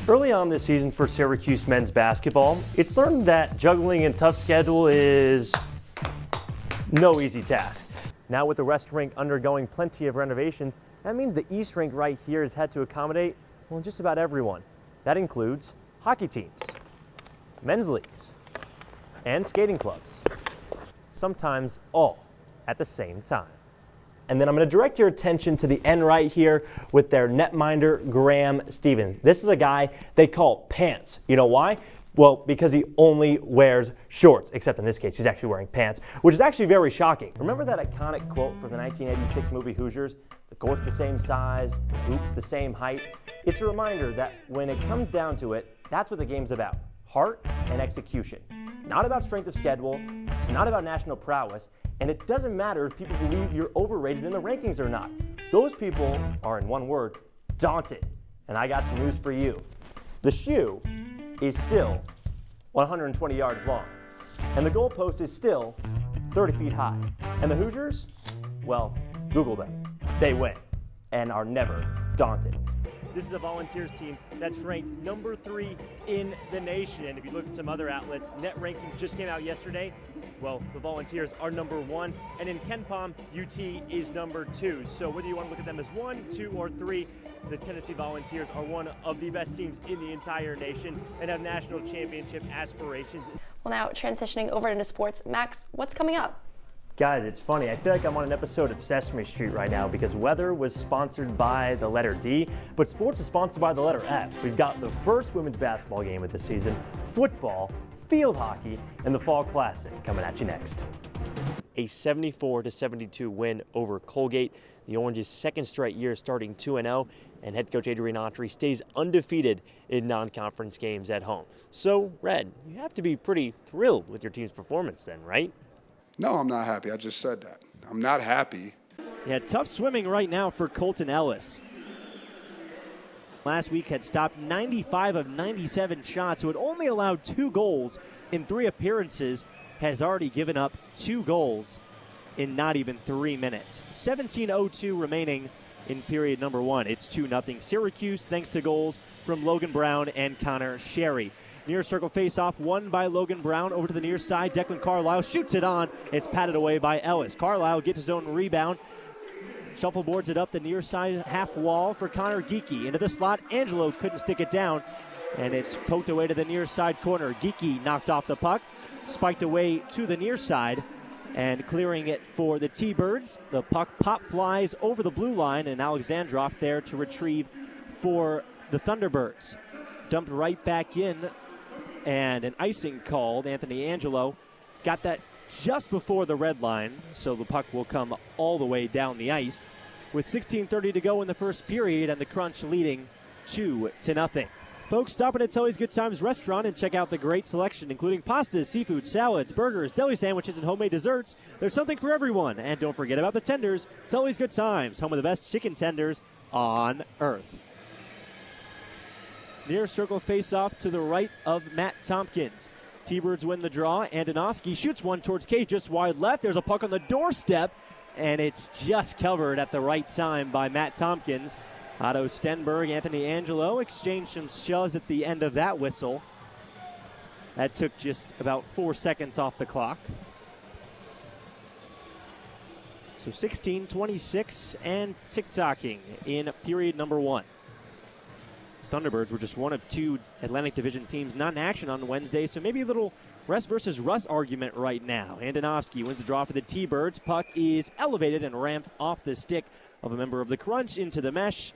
Early on this season for Syracuse men's basketball, it's learned that juggling a tough schedule is no easy task. Now with the West Rink undergoing plenty of renovations, that means the East Rink right here has had to accommodate, well, just about everyone. That includes hockey teams, men's leagues, and skating clubs. Sometimes all at the same time. And then I'm going to direct your attention to the end right here with their netminder, Graham Stevens. This is a guy they call Pants. You know why? Well, because he only wears shorts, except in this case, he's actually wearing pants, which is actually very shocking. Remember that iconic quote from the 1986 movie Hoosiers? The court's the same size, the hoop's the same height. It's a reminder that when it comes down to it, that's what the game's about. Heart and execution. Not about strength of schedule, it's not about national prowess, and it doesn't matter if people believe you're overrated in the rankings or not. Those people are, in one word, daunted. And I got some news for you. The shoe is still 120 yards long, and the goalpost is still 30 feet high. And the Hoosiers, well, Google them. They win and are never daunted. This is a Volunteers team that's ranked number 3 in the nation. And if you look at some other outlets, net rankings just came out yesterday. Well, the Volunteers are number 1. And in KenPom, UT is number 2. So whether you want to look at them as 1, 2, or 3, the Tennessee Volunteers are one of the best teams in the entire nation and have national championship aspirations. Well, now transitioning over into sports, Max, what's coming up? Guys, it's funny. I feel like I'm on an episode of Sesame Street right now because weather was sponsored by the letter D, but sports is sponsored by the letter F. We've got the first women's basketball game of the season, football, field hockey, and the Fall Classic coming at you next. A 74-72 win over Colgate. The Orange's second straight year starting 2-0, and head coach Adrian Autry stays undefeated in non-conference games at home. So, Red, you have to be pretty thrilled with your team's performance then, right? No, I'm not happy. I just said that. I'm not happy. Yeah, tough swimming right now for Colton Ellis. Last week had stopped 95 of 97 shots, who had only allowed 2 goals in 3 appearances, has already given up 2 goals in not even 3 minutes. 17:02 remaining in period number 1. It's 2-0 Syracuse, thanks to goals from Logan Brown and Connor Sherry. Near circle face-off won by Logan Brown over to the near side. Declan Carlisle shoots it on. It's patted away by Ellis. Carlisle gets his own rebound. Shuffleboards it up the near side half wall for Connor Geeky. Into the slot. Angelo couldn't stick it down. And it's poked away to the near side corner. Geeky knocked off the puck. Spiked away to the near side. And clearing it for the T-Birds. The puck pop flies over the blue line. And Alexandrov there to retrieve for the Thunderbirds. Dumped right back in. And an icing called. Anthony Angelo got that just before the red line, so the puck will come all the way down the ice with 16:30 to go in the first period and the Crunch leading 2-0. Folks, stop in at Tully's Good Times restaurant and check out the great selection, including pastas, seafood, salads, burgers, deli sandwiches, and homemade desserts. There's something for everyone. And don't forget about the tenders. Tully's Good Times, home of the best chicken tenders on earth. Near circle face-off to the right of Matt Tompkins. T-Birds win the draw. Andonovsky shoots one towards Kate just wide left. There's a puck on the doorstep, and it's just covered at the right time by Matt Tompkins. Otto Stenberg, Anthony Angelo exchanged some shoves at the end of that whistle. That took just about 4 seconds off the clock. So 16-26 and tick-tocking in period number 1. Thunderbirds were just one of 2 Atlantic Division teams not in action on Wednesday, so maybe a little rest versus rust argument right now. Andonovsky wins the draw for the T-Birds. Puck is elevated and ramped off the stick of a member of the Crunch into the mesh,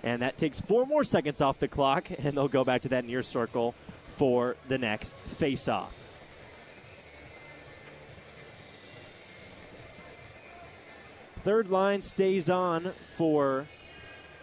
and that takes 4 more seconds off the clock, and they'll go back to that near circle for the next face-off. Third line stays on for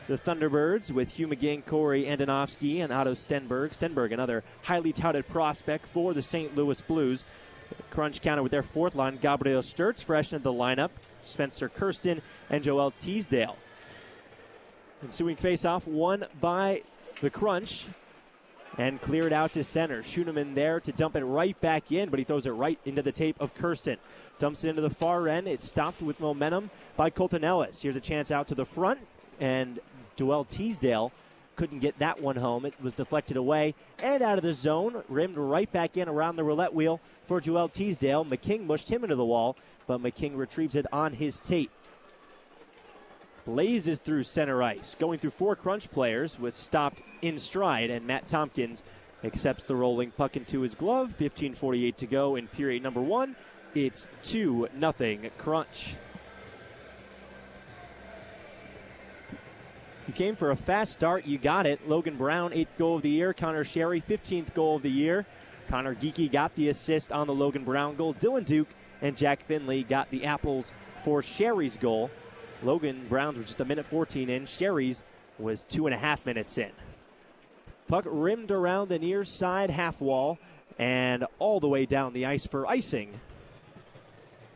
the Thunderbirds with Hugh McGinn, Corey Andonovsky, and Otto Stenberg. Stenberg, another highly touted prospect for the St. Louis Blues. Crunch counter with their 4th line. Gabriel Sturtz fresh into the lineup. Spencer Kirsten and Joel Teasdale. Ensuing faceoff won by the Crunch and cleared out to center. Schooneman there to dump it right back in, but he throws it right into the tape of Kirsten. Dumps it into the far end. It's stopped with momentum by Colton Ellis. Here's a chance out to the front, and Joel Teasdale couldn't get that one home. It was deflected away and out of the zone, rimmed right back in around the roulette wheel for Joel Teasdale. McKing mushed him into the wall, but McKing retrieves it on his tape. Blazes through center ice, going through 4 Crunch players, was stopped in stride, and Matt Tompkins accepts the rolling puck into his glove. 15:48 to go in period number 1. It's 2-0 Crunch. You came for a fast start. You got it. Logan Brown, 8th goal of the year. Connor Sherry, 15th goal of the year. Connor Geeky got the assist on the Logan Brown goal. Dylan Duke and Jack Finley got the apples for Sherry's goal. Logan Brown's was just 1:14 in. Sherry's was 2.5 minutes in. Puck rimmed around the near side half wall and all the way down the ice for icing.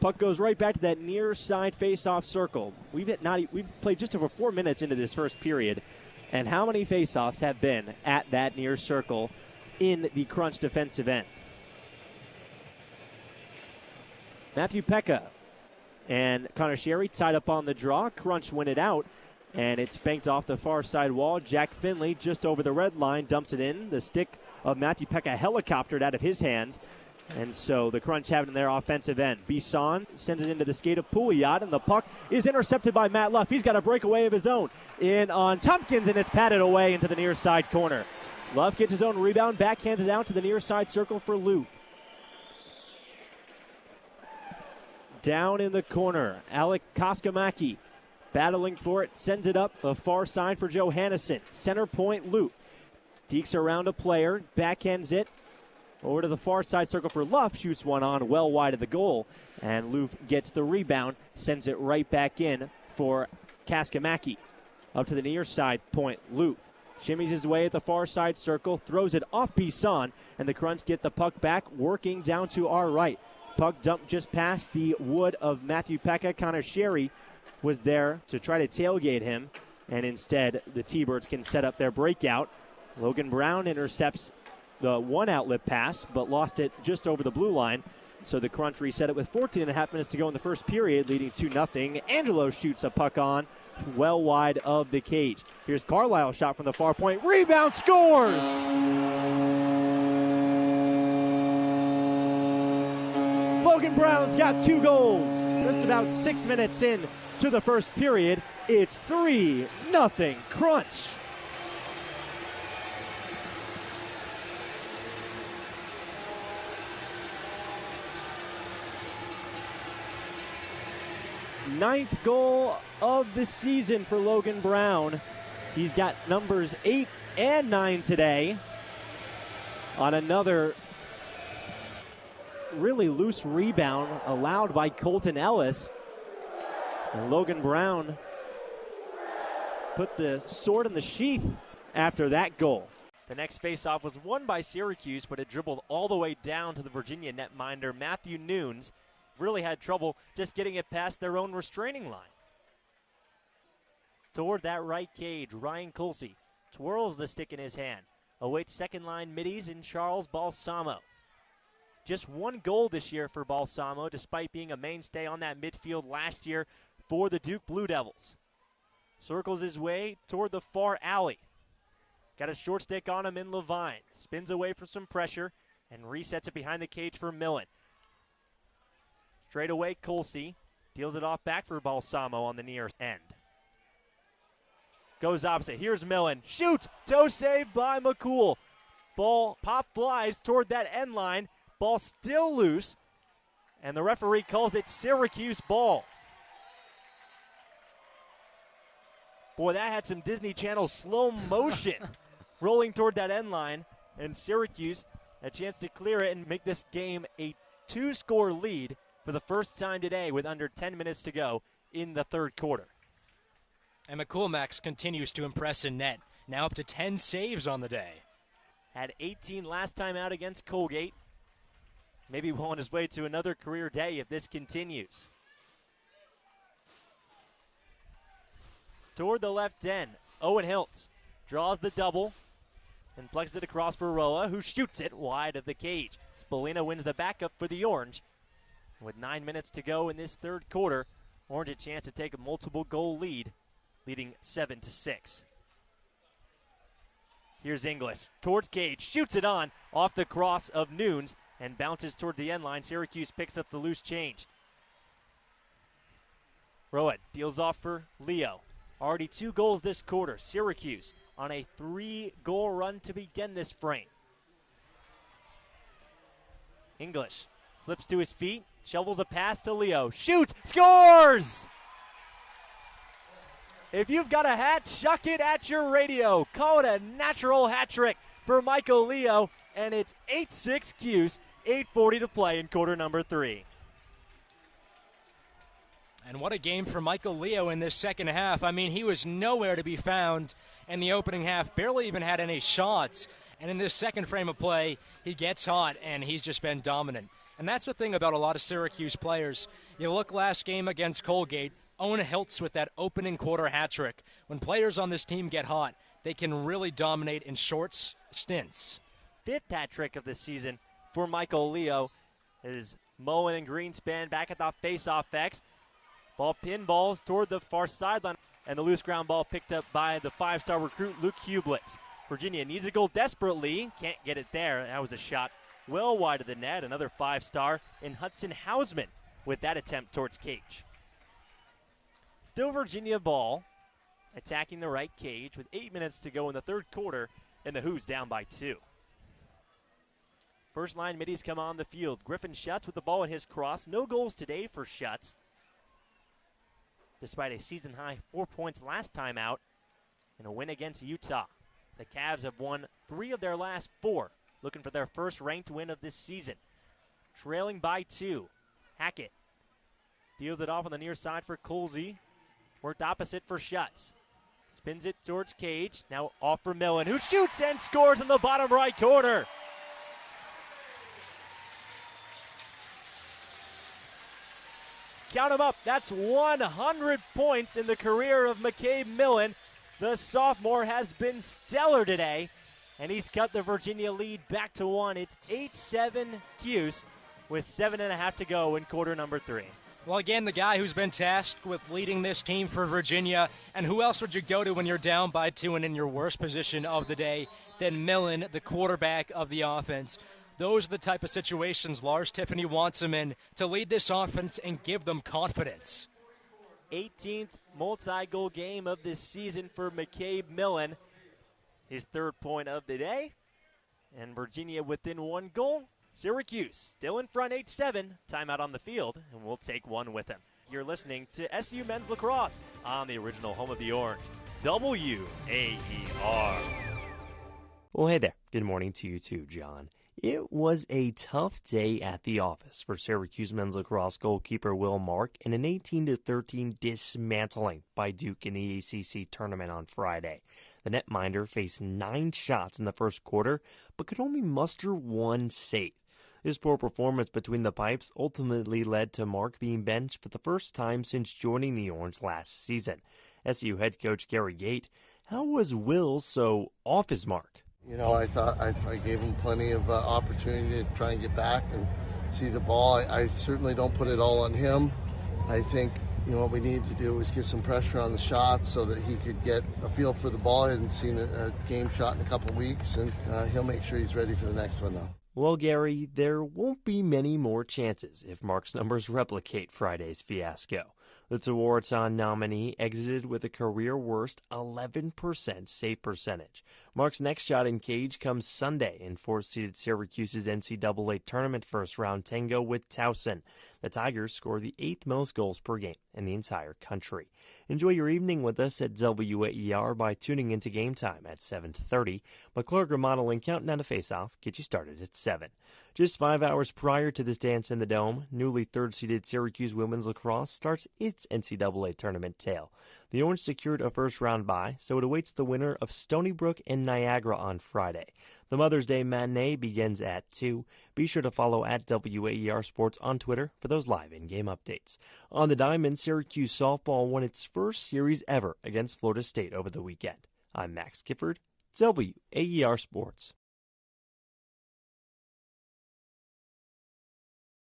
Puck goes right back to that near side face-off circle. We've played just over 4 minutes into this first period, and how many face-offs have been at that near circle in the Crunch defensive end? Matthew Pekka and Connor Sherry tied up on the draw. Crunch win it out, and it's banked off the far side wall. Jack Finley just over the red line dumps it in. The stick of Matthew Pekka helicoptered out of his hands. And so the Crunch have it in their offensive end. Bisson sends it into the skate of Pouliot, and the puck is intercepted by Matt Luff. He's got a breakaway of his own in on Tompkins, and it's patted away into the near side corner. Luff gets his own rebound, backhands it out to the near side circle for Luff. Down in the corner, Alec Koskamaki battling for it, sends it up the far side for Johannesson. Center point, Luff. Dekes around a player, backhands it over to the far side circle for Luff, shoots one on well wide of the goal, and Luff gets the rebound, sends it right back in for Kaskamaki. Up to the near side point, Luff shimmies his way at the far side circle, throws it off Bisson, and the Crunch get the puck back, working down to our right. Puck dumped just past the wood of Matthew Pekka. Connor Sherry was there to try to tailgate him, and instead the T-Birds can set up their breakout. Logan Brown intercepts the one outlet pass, but lost it just over the blue line. So the Crunch reset it with 14.5 minutes to go in the first period, leading 2-0. Angelo shoots a puck on well wide of the cage. Here's Carlisle's shot from the far point. Rebound, scores! Logan Brown's got 2 goals. Just about 6 minutes in to the first period. It's 3-0 Crunch. Ninth goal of the season for Logan Brown. He's got numbers 8 and 9 today on another really loose rebound allowed by Colton Ellis. And Logan Brown put the sword in the sheath after that goal. The next faceoff was won by Syracuse, but it dribbled all the way down to the Virginia netminder Matthew Nunes. Really had trouble just getting it past their own restraining line. Toward that right cage, Ryan Colsey twirls the stick in his hand. Awaits second line middies in Charles Balsamo. Just 1 goal this year for Balsamo, despite being a mainstay on that midfield last year for the Duke Blue Devils. Circles his way toward the far alley. Got a short stick on him in Levine. Spins away from some pressure and resets it behind the cage for Millen. Straight away, Colsey deals it off back for Balsamo on the near end. Goes opposite. Here's Millen. Shoots. Toe save by McCool. Ball pop flies toward that end line. Ball still loose. And the referee calls it Syracuse ball. Boy, that had some Disney Channel slow motion rolling toward that end line. And Syracuse a chance to clear it and make this game a 2-score lead for the first time today with under 10 minutes to go in the third quarter. And McCoolmax continues to impress in net, now up to 10 saves on the day. Had 18 last time out against Colgate. Maybe on his way to another career day if this continues. Toward the left end, Owen Hiltz draws the double and plugs it across for Roa, who shoots it wide of the cage. Spolina wins the backup for the Orange. With 9 minutes to go in this third quarter, Orange a chance to take a multiple goal lead, leading 7-6. Here's English towards Cage, shoots it on off the cross of Nunes and bounces toward the end line. Syracuse picks up the loose change. Rowan deals off for Leo. Already 2 goals this quarter. Syracuse on a 3-goal run to begin this frame. English slips to his feet, shovels a pass to Leo, shoots, scores! If you've got a hat, chuck it at your radio. Call it a natural hat trick for Michael Leo, and it's 8-6 Cuse, 8:40 to play in quarter number 3. And what a game for Michael Leo in this second half. I mean, he was nowhere to be found in the opening half, barely even had any shots. And in this second frame of play, he gets hot, and he's just been dominant. And that's the thing about a lot of Syracuse players. You look last game against Colgate, Owen Hiltz with that opening quarter hat trick. When players on this team get hot, they can really dominate in short stints. 5th hat trick of the season for Michael Leo. It is Moen and Greenspan back at the face-off X. Ball pinballs toward the far sideline, and the loose ground ball picked up by the 5-star recruit Luke Hublitz. Virginia needs a goal desperately. Can't get it there. That was a shot well wide of the net. Another 5-star in Hudson Hausman with that attempt towards Cage. Still Virginia ball, attacking the right cage with 8 minutes to go in the third quarter, and the Hoos down by 2. First line middies come on the field. Griffin Schutz with the ball in his cross. No goals today for Schutz, despite a season-high 4 points last time out in a win against Utah. The Cavs have won 3 of their last 4, looking for their first ranked win of this season. Trailing by 2. Hackett deals it off on the near side for Colsey. Worked opposite for Schutz. Spins it towards Cage. Now off for Millen, who shoots and scores in the bottom right corner. Count them up. That's 100 points in the career of McCabe Millen. The sophomore has been stellar today, and he's cut the Virginia lead back to 1. It's 8-7 Cuse with 7.5 to go in quarter number 3. Well, again, the guy who's been tasked with leading this team for Virginia, and who else would you go to when you're down by 2 and in your worst position of the day than Millen, the quarterback of the offense. Those are the type of situations Lars Tiffany wants him in to lead this offense and give them confidence. 18th multi-goal game of this season for McCabe Millen. His 3rd point of the day. And Virginia within 1 goal. Syracuse still in front 8-7. Timeout on the field, and we'll take one with him. You're listening to SU Men's Lacrosse on the original home of the Orange, WAER. Well, hey there. Good morning to you too, John. It was a tough day at the office for Syracuse men's lacrosse goalkeeper Will Mark in an 18-13 dismantling by Duke in the ACC tournament on Friday. The netminder faced 9 shots in the first quarter, but could only muster 1 save. This poor performance between the pipes ultimately led to Mark being benched for the first time since joining the Orange last season. SU head coach Gary Gate, how was Will so off his mark? You know, I thought I gave him plenty of opportunity to try and get back and see the ball. I certainly don't put it all on him. I think, you know, what we need to do is get some pressure on the shots so that he could get a feel for the ball. He hadn't seen a game shot in a couple of weeks, and he'll make sure he's ready for the next one, though. Well, Gary, there won't be many more chances if Mark's numbers replicate Friday's fiasco. The Tewaaraton nominee exited with a career-worst 11% save percentage. Mark's next shot in cage comes Sunday in 4th-seeded Syracuse's NCAA tournament first-round tango with Towson. The Tigers score the 8th most goals per game in the entire country. Enjoy your evening with us at WAER by tuning into Game Time at 7:30. McClure Remodeling counting down a face-off. Get you started at 7. Just 5 hours prior to this dance in the Dome, newly 3rd-seeded Syracuse women's lacrosse starts its NCAA tournament tale. The Orange secured a first-round bye, so it awaits the winner of Stony Brook and Niagara on Friday. The Mother's Day matinee begins at 2. Be sure to follow at WAER Sports on Twitter for those live in-game updates. On the diamond, Syracuse softball won its first series ever against Florida State over the weekend. I'm Max Gifford, WAER Sports.